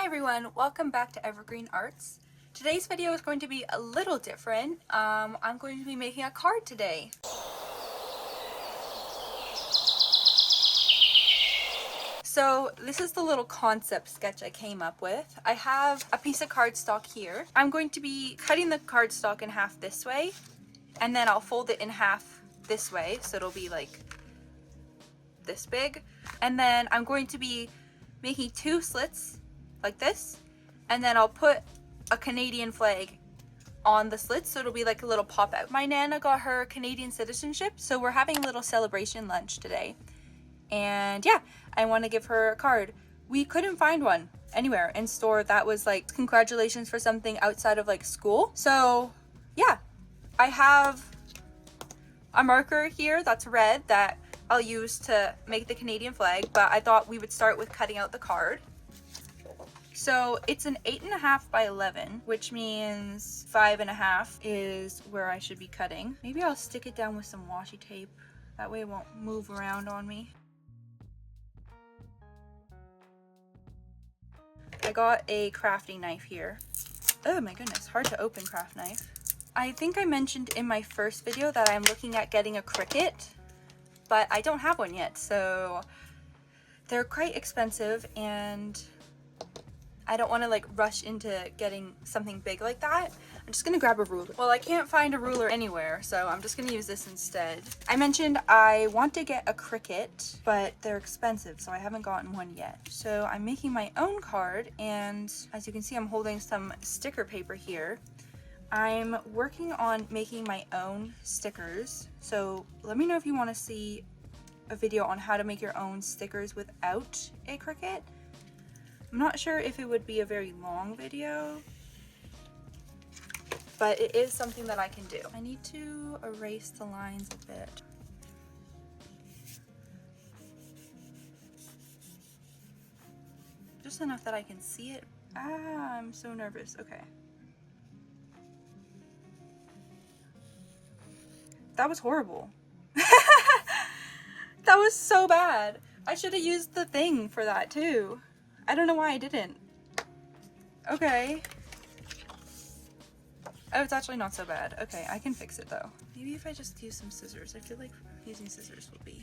Hi everyone, welcome back to Evergreen Arts. Today's video is going to be a little different. I'm going to be making a card today. So this is the little concept sketch I came up with. I have a piece of cardstock here. I'm going to be cutting the cardstock in half this way, and then I'll fold it in half this way, so it'll be like this big. And then I'm going to be making two slits like this, and then I'll put a Canadian flag on the slits, so it'll be like a little pop out. My Nana got her Canadian citizenship, so we're having a little celebration lunch today. And yeah, I want to give her a card. We couldn't find one anywhere in store that was like congratulations for something outside of like school. So yeah, I have a marker here that's red that I'll use to make the Canadian flag, but I thought we would start with cutting out the card. So it's an 8.5 by 11, which means 5.5 is where I should be cutting. Maybe I'll stick it down with some washi tape. That way it won't move around on me. I got a crafting knife here. Oh my goodness, hard to open craft knife. I think I mentioned in my first video that I'm looking at getting a Cricut, but I don't have one yet, so they're quite expensive and I don't want to like rush into getting something big like that. I'm just gonna grab a ruler. Well, I can't find a ruler anywhere, so I'm just gonna use this instead. I mentioned I want to get a Cricut, but they're expensive, so I haven't gotten one yet. So I'm making my own card, and as you can see, I'm holding some sticker paper here. I'm working on making my own stickers, so let me know if you want to see a video on how to make your own stickers without a Cricut. I'm not sure if it would be a very long video, but it is something that I can do. I need to erase the lines a bit. Just enough that I can see it. Ah, I'm so nervous. Okay. That was horrible. That was so bad. I should have used the thing for that too. I don't know why I didn't. Okay. Oh, it's actually not so bad. Okay, I can fix it though. Maybe if I just use some scissors. I feel like using scissors will be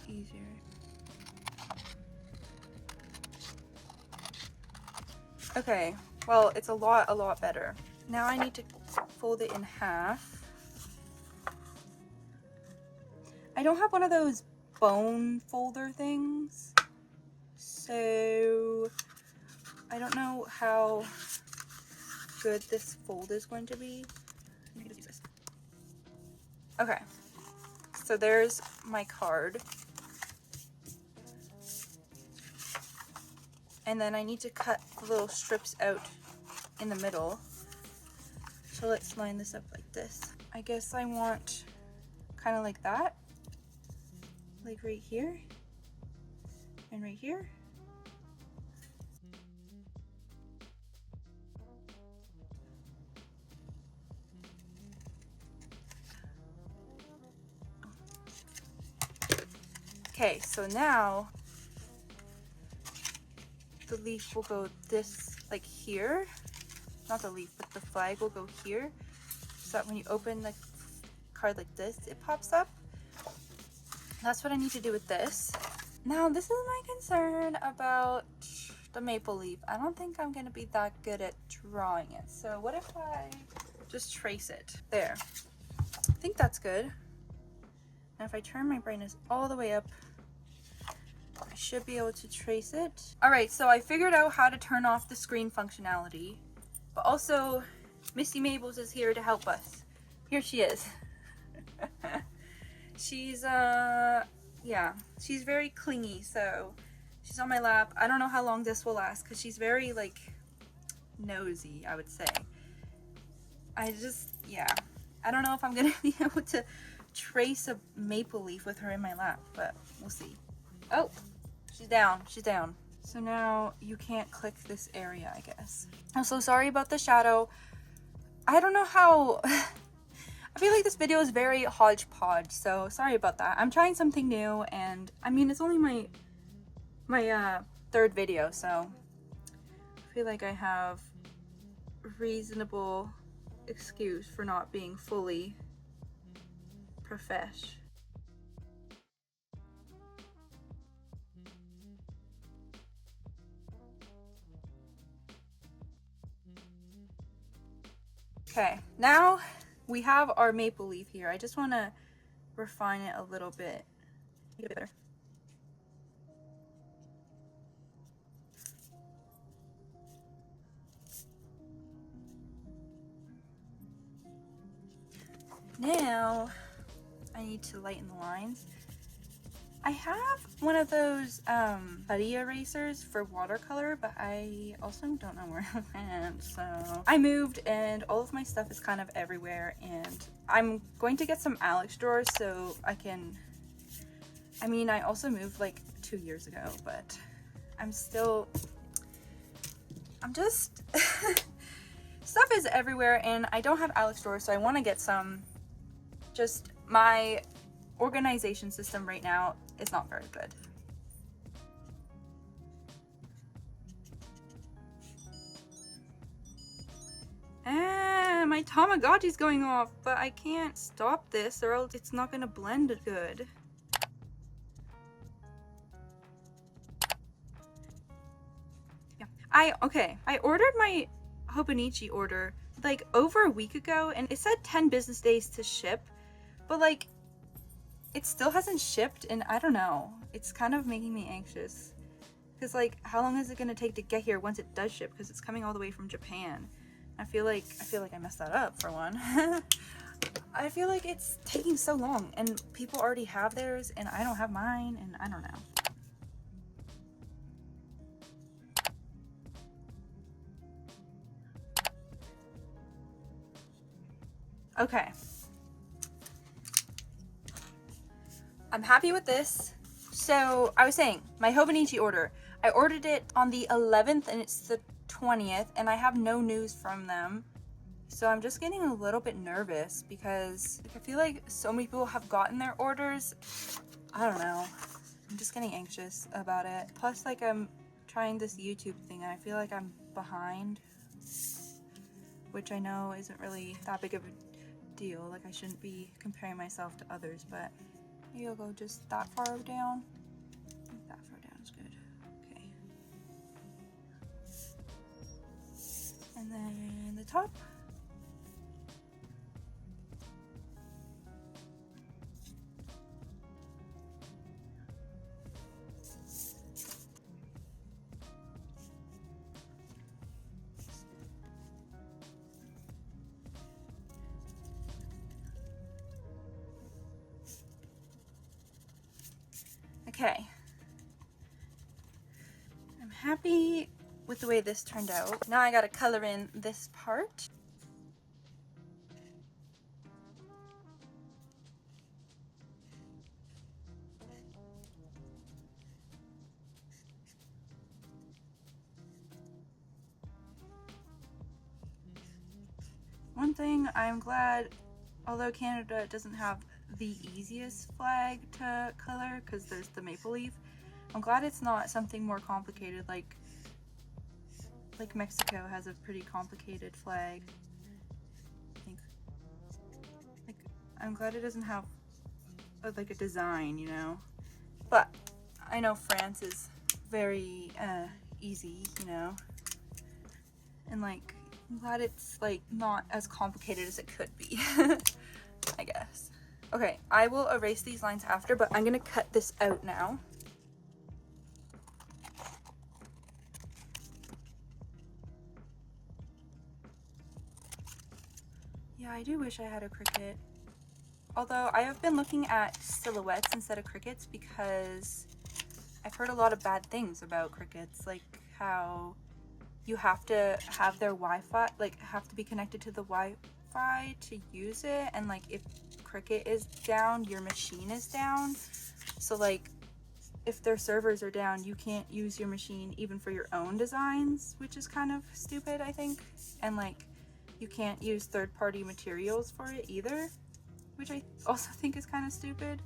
easier. Okay, well, it's a lot better. Now I need to fold it in half. I don't have one of those bone folder things, so I don't know how good this fold is going to be. Let me just use this. Okay, so there's my card. And then I need to cut the little strips out in the middle. So let's line this up like this. I guess I want kind of like that. Like right here and right here. Okay, so now the leaf will go this, like here. Not the leaf, but the flag will go here. So that when you open the card like this, it pops up. That's what I need to do with this. Now, this is my concern about the maple leaf. I don't think I'm gonna be that good at drawing it. So what if I just trace it? There. I think that's good. And if I turn my brightness all the way up, I should be able to trace it. All right, so I figured out how to turn off the screen functionality, but also Missy Mabels is here to help us. Here she is. She's, yeah, she's very clingy, so she's on my lap. I don't know how long this will last because she's very, like, nosy, I would say. Yeah, I don't know if I'm gonna be able to trace a maple leaf with her in my lap, but we'll see. Oh, she's down. So now you can't click this area, I guess. I'm so sorry about the shadow. I don't know how... I feel like this video is very hodgepodge, so sorry about that. I'm trying something new, and I mean, it's only my third video, so feel like I have reasonable excuse for not being fully profesh. Okay, now we have our maple leaf here. I just want to refine it a little bit. Make it better. Now I need to lighten the lines. I have one of those putty erasers for watercolor, but I also don't know where it went. So I moved and all of my stuff is kind of everywhere, and I'm going to get some Alex drawers so I can, I mean, I also moved like 2 years ago, but I'm just stuff is everywhere and I don't have Alex drawers, so I want to get some. Just my organization system right now is not very good. My Tamagotchi's going off, but I can't stop this or else it's not gonna blend good. Yeah, I ordered my Hobonichi order like over a week ago and it said 10 business days to ship, but like it still hasn't shipped and I don't know. It's kind of making me anxious. Because like how long is it gonna take to get here once it does ship? Because it's coming all the way from Japan. I feel like I messed that up for one. I feel like it's taking so long and people already have theirs and I don't have mine and I don't know. Okay. I'm happy with this. So I was saying, my Hobonichi order. I ordered it on the 11th and it's the 20th and I have no news from them. So I'm just getting a little bit nervous because I feel like so many people have gotten their orders. I don't know. I'm just getting anxious about it. Plus like I'm trying this YouTube thing and I feel like I'm behind, which I know isn't really that big of a deal. Like I shouldn't be comparing myself to others, but maybe I'll go just that far down. I think that far down is good. Okay. And then the top. Okay, I'm happy with the way this turned out. Now I gotta color in this part. One thing I'm glad, although Canada doesn't have the easiest flag to color because there's the maple leaf, I'm glad it's not something more complicated like Mexico has a pretty complicated flag. I think. Like, I'm glad it doesn't have like a design, you know? But I know France is very easy, you know? And like, I'm glad it's like not as complicated as it could be, I guess. Okay, I will erase these lines after, but I'm gonna cut this out now. Yeah, I do wish I had a Cricut. Although I have been looking at silhouettes instead of Cricuts because I've heard a lot of bad things about Cricuts, like how you have to have their Wi-Fi, like have to be connected to the Wi-Fi to use it, and like if Cricut is down, your machine is down. So like if their servers are down, you can't use your machine even for your own designs, which is kind of stupid, I think. And like you can't use third-party materials for it either, which I also think is kind of stupid.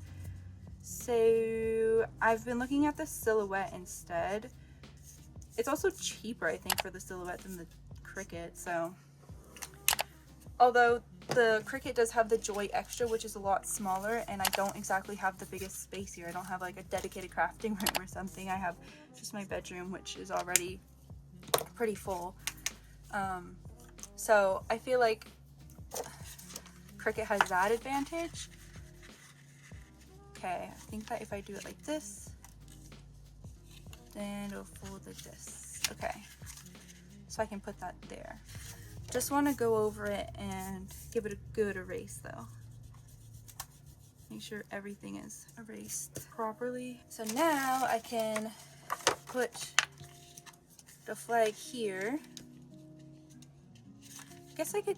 So I've been looking at the silhouette instead, It's also cheaper, I think, for the silhouette than the Cricut. So, although the Cricut does have the Joy Extra, which is a lot smaller, and I don't exactly have the biggest space here. I don't have like a dedicated crafting room or something. I have just my bedroom, which is already pretty full. So I feel like Cricut has that advantage. Okay, I think that if I do it like this, then it'll fold like this. Okay, so I can put that there. Just want to go over it and give it a good erase though. Make sure everything is erased properly. So now I can put the flag here. I guess I could,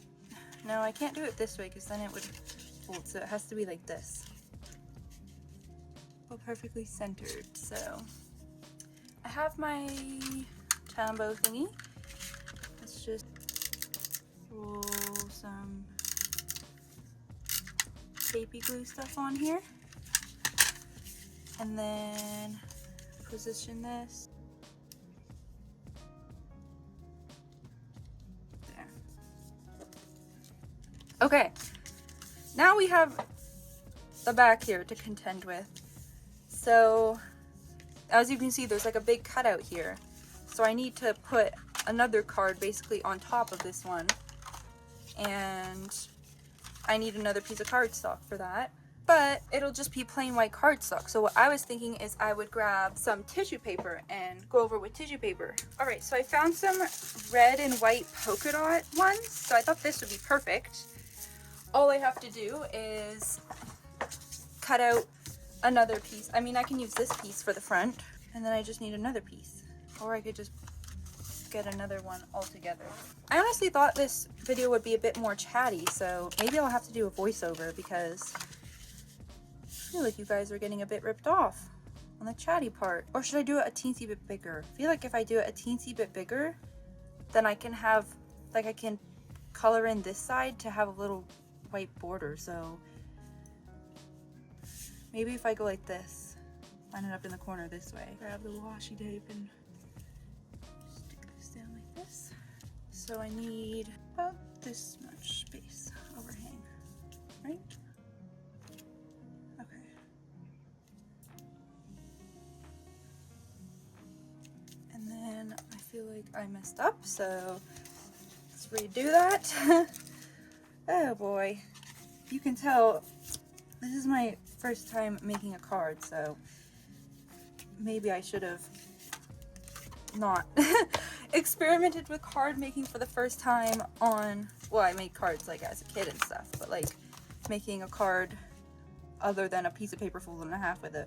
no, I can't do it this way because then it would fold, so it has to be like this. Well, perfectly centered. So I have my Tambo thingy. Let's just roll some tapey glue stuff on here. And then position this. There. Okay, now we have the back here to contend with. So as you can see, there's like a big cutout here. So I need to put another card basically on top of this one. And I need another piece of cardstock for that. But it'll just be plain white cardstock. So what I was thinking is I would grab some tissue paper and go over with tissue paper. Alright, so I found some red and white polka dot ones. So I thought this would be perfect. All I have to do is cut out another piece. I mean, I can use this piece for the front, and then I just need another piece. Or I could just get another one altogether. I honestly thought this video would be a bit more chatty, so maybe I'll have to do a voiceover because I feel like you guys are getting a bit ripped off on the chatty part. Or should I do it a teensy bit bigger? I feel like if I do it a teensy bit bigger, then I can have, like, I can color in this side to have a little white border. So maybe if I go like this, line it up in the corner this way, grab the washi tape and stick this down like this. So I need about this much space overhang, right? Okay. And then I feel like I messed up, so let's redo that. Oh boy. You can tell this is my first time making a card, so maybe I should have not experimented with card making for the first time on, well, I made cards like as a kid and stuff, but like making a card other than a piece of paper folded in half with a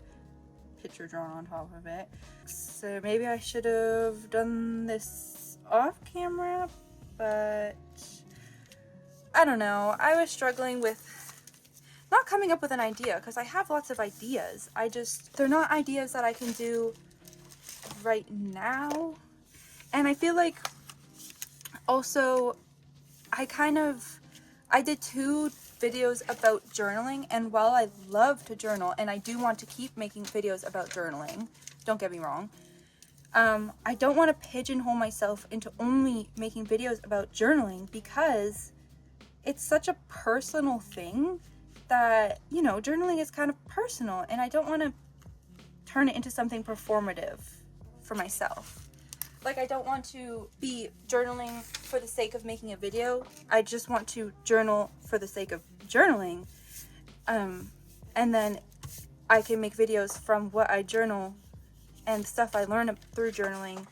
picture drawn on top of it. So maybe I should have done this off camera, but I don't know. I was struggling with not coming up with an idea because I have lots of ideas. They're not ideas that I can do right now. And I feel like also I did 2 videos about journaling, and while I love to journal and I do want to keep making videos about journaling, don't get me wrong, I don't want to pigeonhole myself into only making videos about journaling because it's such a personal thing that, you know, journaling is kind of personal, and I don't want to turn it into something performative for myself. Like, I don't want to be journaling for the sake of making a video. I just want to journal for the sake of journaling. And then I can make videos from what I journal and stuff I learn through journaling,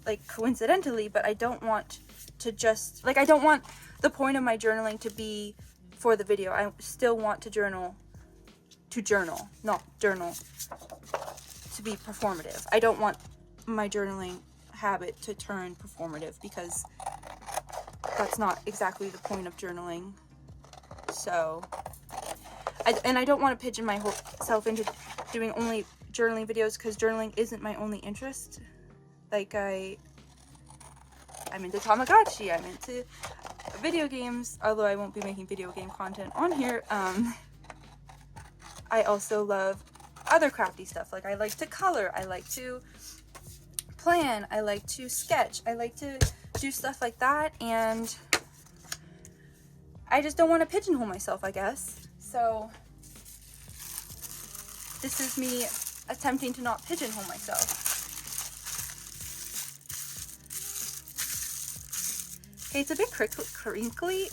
like, coincidentally, but I don't want to just, like, I don't want the point of my journaling to be for the video. I still want to journal, not journal to be performative. I don't want my journaling habit to turn performative because that's not exactly the point of journaling. So, I don't want to pigeon myself into doing only journaling videos because journaling isn't my only interest. Like, I'm into Tamagotchi, I'm into video games, although I won't be making video game content on here. I also love other crafty stuff. Like, I like to color, I like to plan, I like to sketch, I like to do stuff like that, and I just don't want to pigeonhole myself, I guess. So this is me attempting to not pigeonhole myself. Okay, it's a bit crinkly,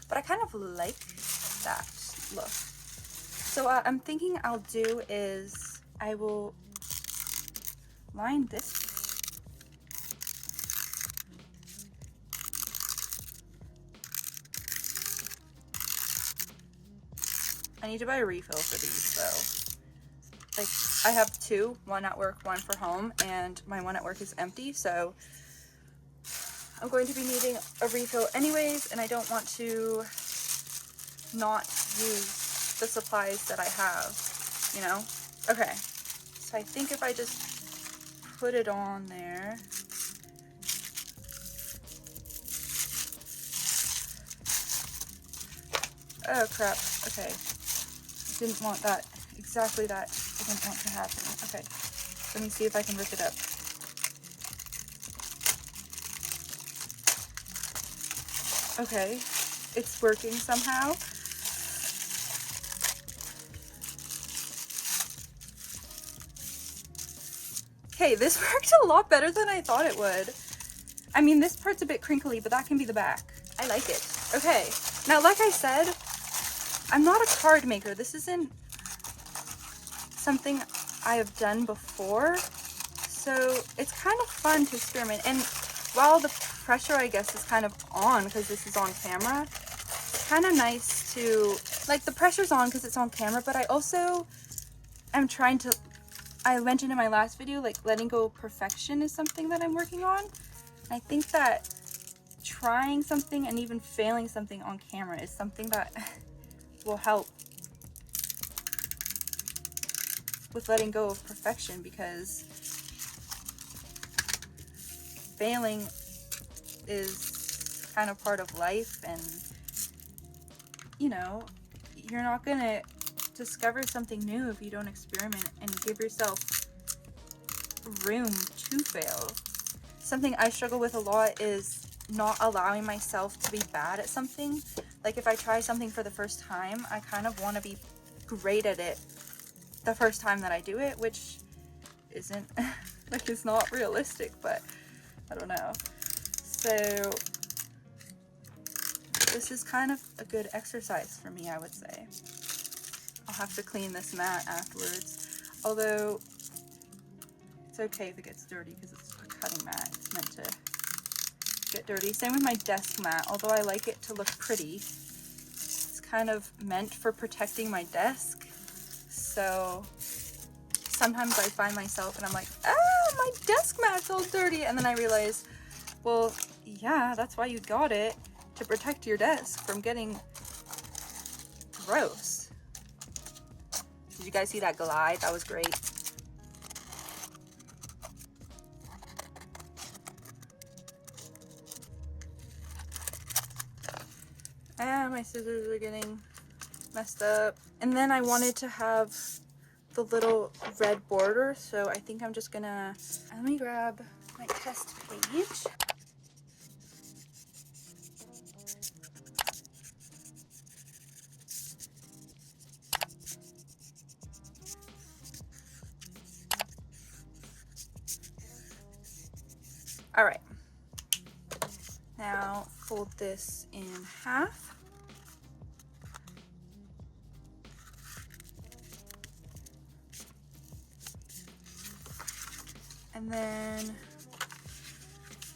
but I kind of like that look. So what I'm thinking I'll do is I will line this. I need to buy a refill for these though. Like, I have two, one at work, one for home, and my one at work is empty, so I'm going to be needing a refill anyways, and I don't want to not use the supplies that I have, you know? Okay, so I think if I just put it on there. Oh crap, okay. Didn't want that, exactly that I didn't want to happen. Okay, let me see if I can rip it up. Okay, it's working somehow. Okay, this worked a lot better than I thought it would. I mean, this part's a bit crinkly, but that can be the back. I like it. Okay, now like I said, I'm not a card maker. This isn't something I have done before, so it's kind of fun to experiment. And while the pressure, I guess, is kind of on because this is on camera, it's kind of nice to, like, the pressure's on because it's on camera, but I also am trying to, I mentioned in my last video, like, letting go of perfection is something that I'm working on. And I think that trying something and even failing something on camera is something that will help with letting go of perfection, because failing is kind of part of life, and you know, you're not gonna discover something new if you don't experiment and give yourself room to fail. Something I struggle with a lot is not allowing myself to be bad at something. Like, if I try something for the first time, I kind of want to be great at it the first time that I do it, which isn't, like, it's not realistic, but I don't know. So this is kind of a good exercise for me, I would say. I'll have to clean this mat afterwards, although it's okay if it gets dirty because it's a cutting mat. It's meant to get dirty. Same with my desk mat, although I like it to look pretty. It's kind of meant for protecting my desk. So sometimes I find myself and I'm like, ah, my desk mat's all dirty. And then I realize, well, yeah, that's why you got it, to protect your desk from getting gross. Did you guys see that glide? That was great. Ah, my scissors are getting messed up. And then I wanted to have the little red border, so I think I'm just gonna, let me grab my test page. All right, now fold this in half. And then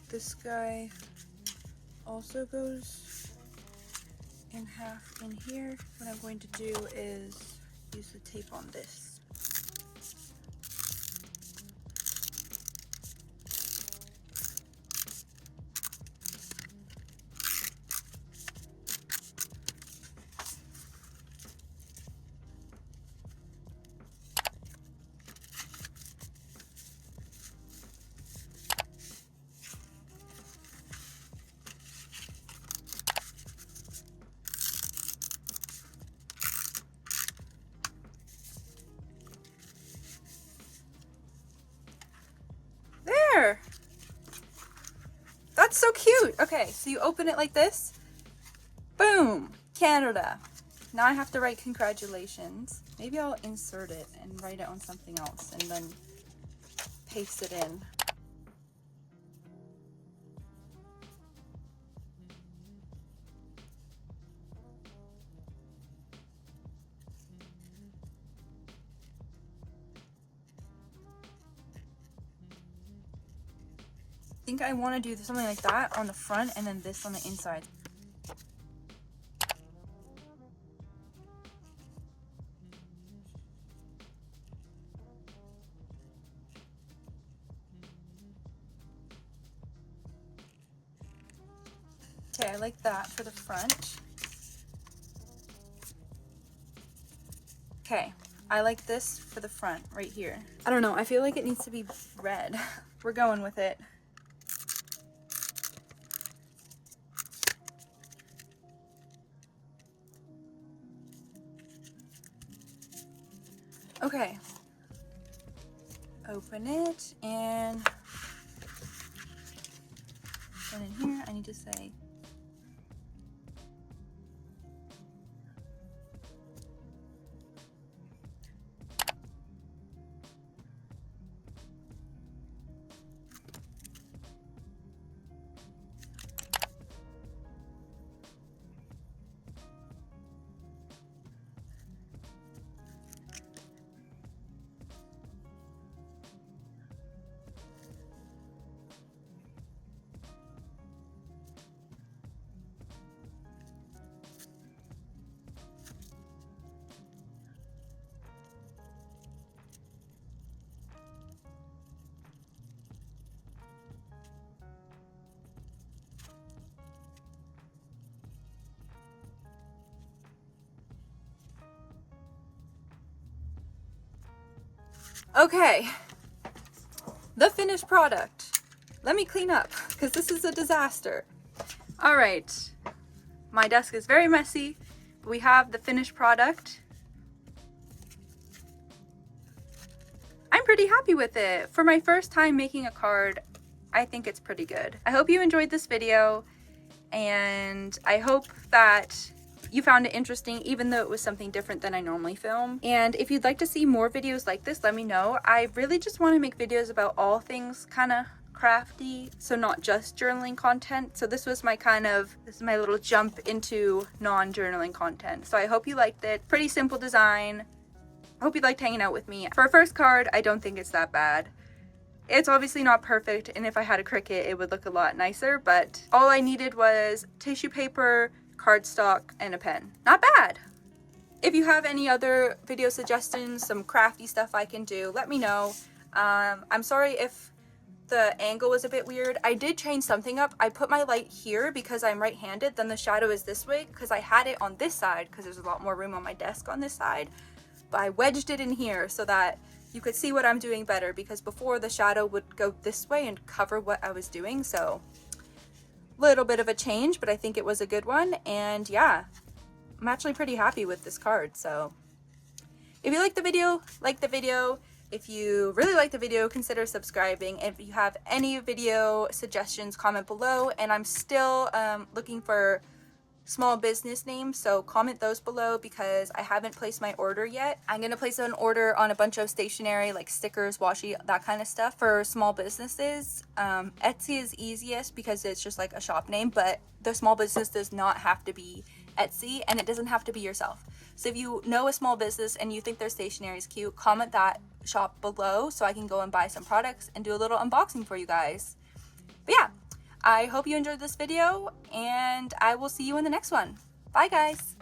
this guy also goes in half in here. What I'm going to do is use the tape on this. That's so cute. Okay, so you open it like this. Boom, Canada. Now I have to write congratulations. Maybe I'll insert it and write it on something else and then paste it in. I think I want to do something like that on the front and then this on the inside. Okay, I like that for the front. Okay, I like this for the front right here. I don't know, I feel like it needs to be red. We're going with it. Okay, open it, and then in here I need to say okay, the finished product. Let me clean up because this is a disaster. All right, my desk is very messy. We have the finished product. I'm pretty happy with it. For my first time making a card, I think it's pretty good. I hope you enjoyed this video, and I hope that you found it interesting, even though it was something different than I normally film. And if you'd like to see more videos like this, let me know. I really just want to make videos about all things kind of crafty, so not just journaling content. So this was my this is my little jump into non-journaling content. So I hope you liked it. Pretty simple design. I hope you liked hanging out with me. For a first card, I don't think it's that bad. It's obviously not perfect, and if I had a Cricut, it would look a lot nicer, but all I needed was tissue paper, cardstock, and a pen. Not bad. If you have any other video suggestions, some crafty stuff I can do, let me know. I'm sorry if the angle was a bit weird. I did change something up. I put my light here because I'm right-handed, then the shadow is this way because I had it on this side because there's a lot more room on my desk on this side. But I wedged it in here so that you could see what I'm doing better, because before the shadow would go this way and cover what I was doing. So little bit of a change, but I think it was a good one. And yeah, I'm actually pretty happy with this card. So if you like the video, like the video. If you really like the video, consider subscribing. If you have any video suggestions, comment below. And I'm still looking for small business names, so comment those below because I haven't placed my order yet. I'm gonna place an order on a bunch of stationery like stickers, washi, that kind of stuff for small businesses. Etsy is easiest because it's just like a shop name, but the small business does not have to be Etsy, and it doesn't have to be yourself. So if you know a small business and you think their stationery is cute, comment that shop below so I can go and buy some products and do a little unboxing for you guys. But yeah, I hope you enjoyed this video, and I will see you in the next one. Bye, guys.